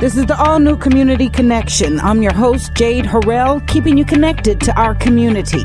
This is the all-new Community Connection. I'm your host, Jade Harr, keeping you connected to our community.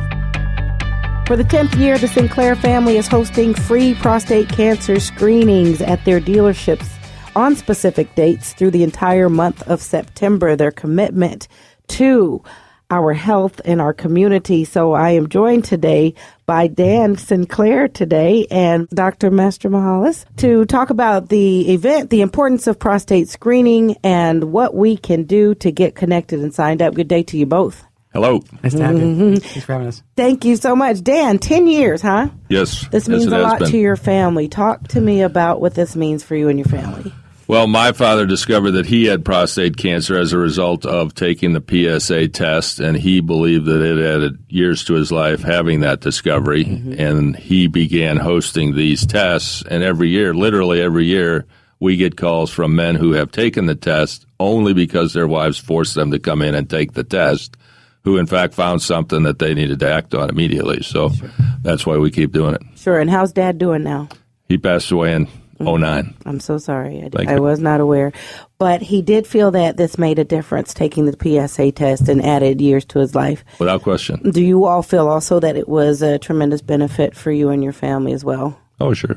For the 10th year, the Sinclair family is hosting free prostate cancer screenings at their dealerships on specific dates through the entire month of September. Their commitment to our health and our community. So I am joined today by Dan Sinclair today and Dr. Master Mahalis to talk about the event, the importance of prostate screening, and what we can do to get connected and signed up. Good day to you both. Hello. Nice to have you. Thanks for having us. Thank you so much. Dan, 10 years, huh? Yes. This means a lot to your family. Talk to me about what this means for you and your family. Well, my father discovered that he had prostate cancer as a result of taking the PSA test, and he believed that it added years to his life having that discovery, and he began hosting these tests, and every year, literally every year, we get calls from men who have taken the test only because their wives forced them to come in and take the test, who in fact found something that they needed to act on immediately. So that's why we keep doing it. Sure. And how's Dad doing now? He passed away in 2009. I'm so sorry. I was not aware. But he did feel that this made a difference, taking the PSA test, and added years to his life. Without question. Do you all feel also that it was a tremendous benefit for you and your family as well? Oh, sure.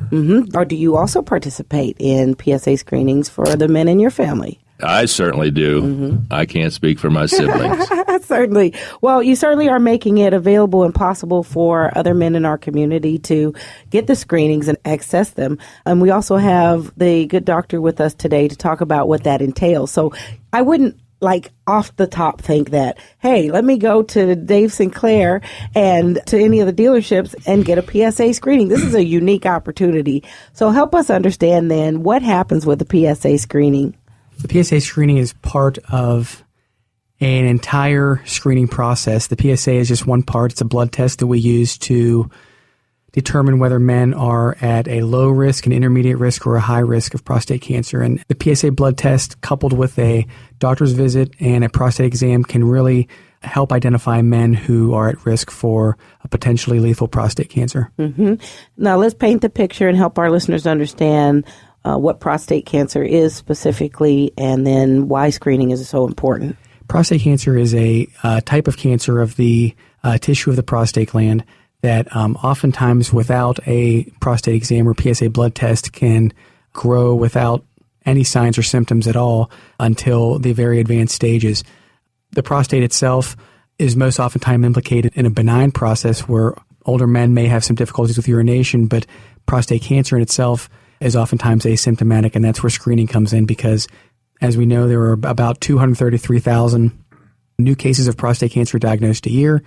Or do you also participate in PSA screenings for the men in your family? I certainly do. I can't speak for my siblings. Certainly. Well, you certainly are making it available and possible for other men in our community to get the screenings and access them. And we also have the good doctor with us today to talk about what that entails. So I wouldn't off the top think that, hey, let me go to Dave Sinclair and to any of the dealerships and get a PSA screening. This is a unique opportunity. So help us understand then what happens with the PSA screening. The PSA screening is part of an entire screening process. The PSA is just one part. It's a blood test that we use to determine whether men are at a low risk, an intermediate risk, or a high risk of prostate cancer. And the PSA blood test, coupled with a doctor's visit and a prostate exam, can really help identify men who are at risk for a potentially lethal prostate cancer. Now, let's paint the picture and help our listeners understand what prostate cancer is specifically, and then why screening is so important. Prostate cancer is a type of cancer of the tissue of the prostate gland that oftentimes without a prostate exam or PSA blood test can grow without any signs or symptoms at all until the very advanced stages. The prostate itself is most oftentimes implicated in a benign process where older men may have some difficulties with urination, but prostate cancer in itself is oftentimes asymptomatic, and that's where screening comes in because, as we know, there are about 233,000 new cases of prostate cancer diagnosed a year.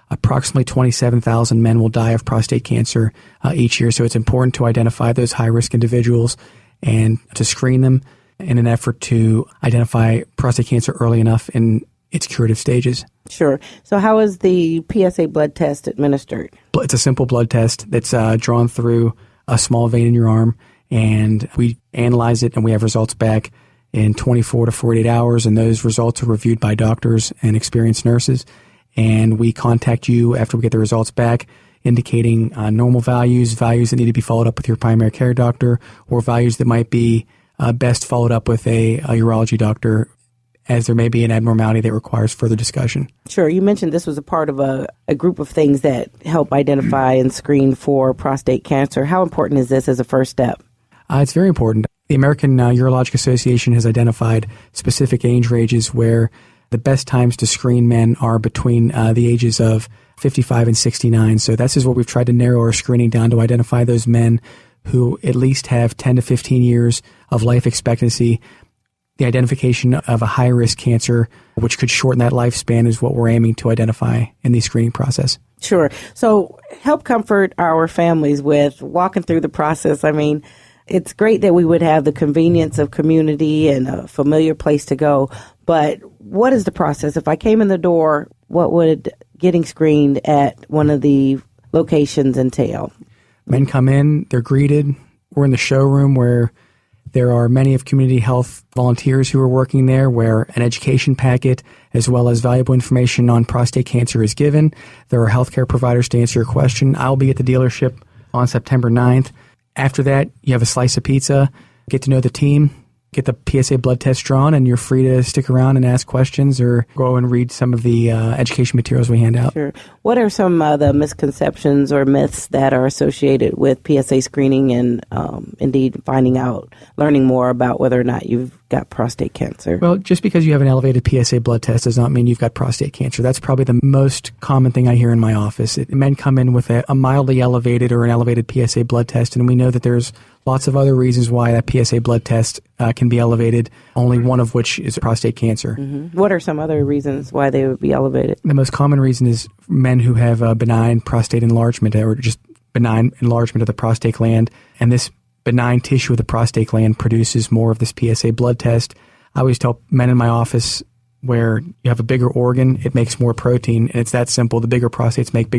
Approximately 27,000 men will die of prostate cancer each year, so it's important to identify those high-risk individuals and to screen them in an effort to identify prostate cancer early enough in its curative stages. Sure. So how is the PSA blood test administered? It's a simple blood test that's drawn through a small vein in your arm, and we analyze it and we have results back in 24 to 48 hours, and those results are reviewed by doctors and experienced nurses. And we contact you after we get the results back, indicating normal values that need to be followed up with your primary care doctor, or values that might be best followed up with a urology doctor, as there may be an abnormality that requires further discussion. Sure. You mentioned this was a part of a group of things that help identify and screen for prostate cancer. How important is this as a first step? It's very important. The American Urologic Association has identified specific age ranges where the best times to screen men are between the ages of 55 and 69. So this is what we've tried to narrow our screening down to identify those men who at least have 10 to 15 years of life expectancy. The identification of a high-risk cancer, which could shorten that lifespan, is what we're aiming to identify in the screening process. Sure. So help comfort our families with walking through the process. I mean, it's great that we would have the convenience of community and a familiar place to go, but what is the process? If I came in the door, what would getting screened at one of the locations entail? Men come in, they're greeted. We're in the showroom where there are many of community health volunteers who are working there, where an education packet as well as valuable information on prostate cancer is given. There are healthcare providers to answer your question. I'll be at the dealership on September 9th. After that, you have a slice of pizza, get to know the team, get the PSA blood test drawn, and you're free to stick around and ask questions or go and read some of the education materials we hand out. Sure. What are some of the misconceptions or myths that are associated with PSA screening and indeed learning more about whether or not you've got prostate cancer? Well, just because you have an elevated PSA blood test does not mean you've got prostate cancer. That's probably the most common thing I hear in my office. Men come in with a mildly elevated or an elevated PSA blood test, and we know that there's lots of other reasons why that PSA blood test can be elevated, only one of which is prostate cancer. Mm-hmm. What are some other reasons why they would be elevated? The most common reason is men who have benign prostate enlargement or just benign enlargement of the prostate gland, and this benign tissue of the prostate gland produces more of this PSA blood test. I always tell men in my office, where you have a bigger organ, it makes more protein, and it's that simple. The bigger prostates make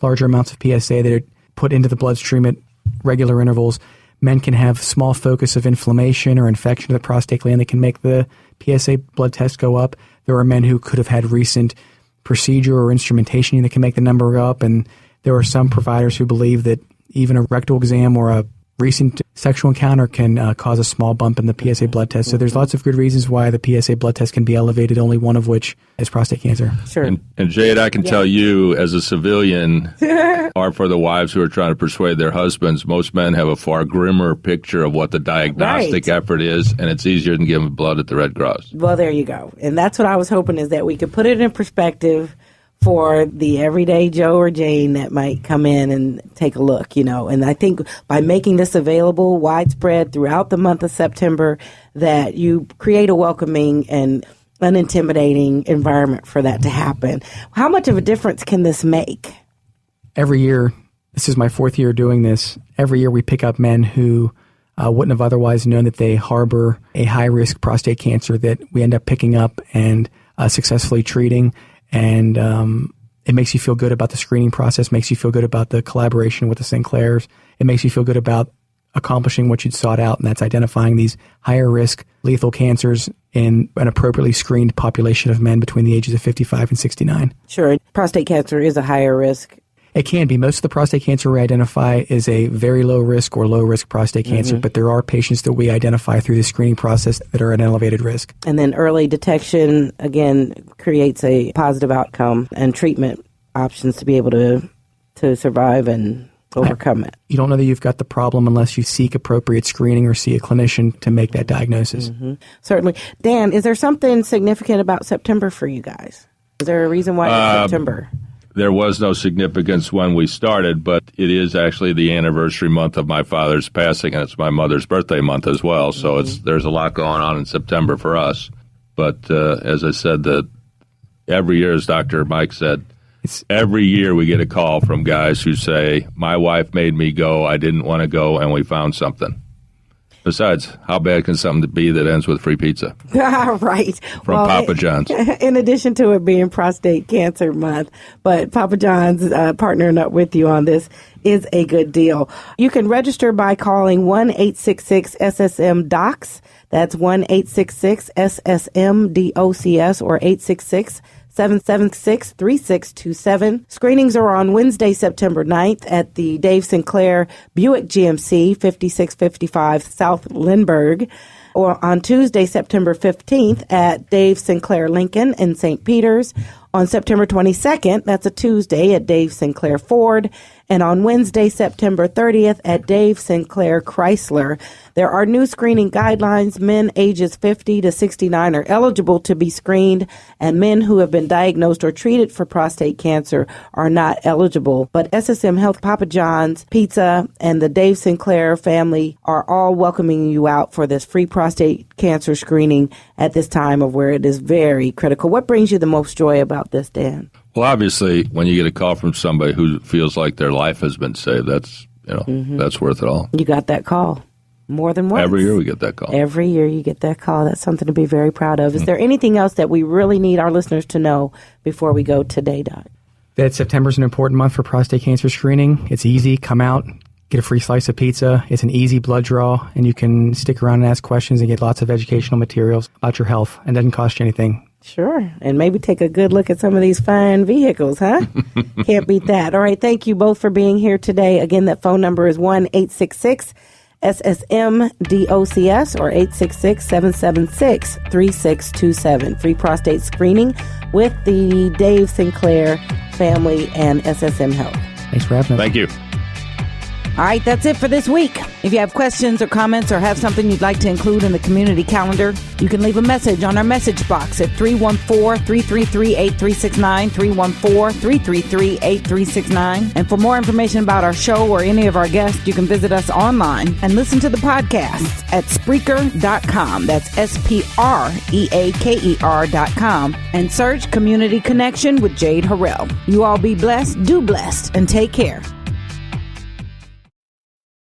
larger amounts of PSA that are put into the bloodstream at regular intervals. Men can have small focus of inflammation or infection of the prostate gland that can make the PSA blood test go up. There are men who could have had recent procedure or instrumentation that can make the number go up, and there are some providers who believe that even a rectal exam or a recent sexual encounter can cause a small bump in the PSA blood test. So there's lots of good reasons why the PSA blood test can be elevated, only one of which is prostate cancer. Sure. And Jade, I can tell you as a civilian, or for the wives who are trying to persuade their husbands, most men have a far grimmer picture of what the diagnostic effort is, and it's easier than giving blood at the Red Cross. Well, there you go. And that's what I was hoping, is that we could put it in perspective for the everyday Joe or Jane that might come in and take a look, And I think by making this available widespread throughout the month of September, that you create a welcoming and unintimidating environment for that to happen. How much of a difference can this make? Every year, this is my 4th year doing this, every year we pick up men who wouldn't have otherwise known that they harbor a high-risk prostate cancer that we end up picking up and successfully treating. And it makes you feel good about the screening process, makes you feel good about the collaboration with the Sinclairs. It makes you feel good about accomplishing what you'd sought out, and that's identifying these higher risk lethal cancers in an appropriately screened population of men between the ages of 55 and 69. Sure. Prostate cancer is a higher risk. It can be. Most of the prostate cancer we identify is a very low risk or low risk prostate cancer, but there are patients that we identify through the screening process that are at an elevated risk. And then early detection, again, creates a positive outcome and treatment options to be able to survive and overcome it. You don't know that you've got the problem unless you seek appropriate screening or see a clinician to make that diagnosis. Mm-hmm. Certainly. Dan, is there something significant about September for you guys? Is there a reason why it's September? There was no significance when we started, but it is actually the anniversary month of my father's passing, and it's my mother's birthday month as well. So there's a lot going on in September for us. But as I said, every year, as Dr. Mike said, every year we get a call from guys who say, my wife made me go, I didn't want to go, and we found something. Besides, how bad can something be that ends with free pizza? Right. From Papa John's. In addition to it being Prostate Cancer Month, but Papa John's partnering up with you on this is a good deal. You can register by calling 1-866-SSM-DOCS. That's 1-866-SSM-DOCS or 866-776-3627. Screenings are on Wednesday, September 9th at the Dave Sinclair Buick GMC, 5655 South Lindbergh, or on Tuesday, September 15th at Dave Sinclair Lincoln in St. Peters. On September 22nd, that's a Tuesday, at Dave Sinclair Ford, and on Wednesday, September 30th at Dave Sinclair Chrysler. There are new screening guidelines. Men ages 50 to 69 are eligible to be screened, and men who have been diagnosed or treated for prostate cancer are not eligible. But SSM Health, Papa John's Pizza, and the Dave Sinclair family are all welcoming you out for this free prostate cancer screening at this time of where it is very critical. What brings you the most joy about this, Dan? Well, obviously, when you get a call from somebody who feels like their life has been saved, that's worth it all. You got that call more than once. Every year we get that call. Every year you get that call. That's something to be very proud of. Is there anything else that we really need our listeners to know before we go today, Doc? That September is an important month for prostate cancer screening. It's easy. Come out, get a free slice of pizza. It's an easy blood draw, and you can stick around and ask questions and get lots of educational materials about your health, and it doesn't cost you anything. Sure. And maybe take a good look at some of these fine vehicles, huh? Can't beat that. All right. Thank you both for being here today. Again, that phone number is 1-866 SSMDOCS or 866-776-3627. Free prostate screening with the Dave Sinclair family and SSM Health. Thanks for having us. Thank you. All right, that's it for this week. If you have questions or comments or have something you'd like to include in the community calendar, you can leave a message on our message box at 314-333-8369, 314-333-8369. And for more information about our show or any of our guests, you can visit us online and listen to the podcasts at Spreaker.com. That's SPREAKER.com. And search Community Connection with Jade Harrell. You all be blessed, do blessed, and take care.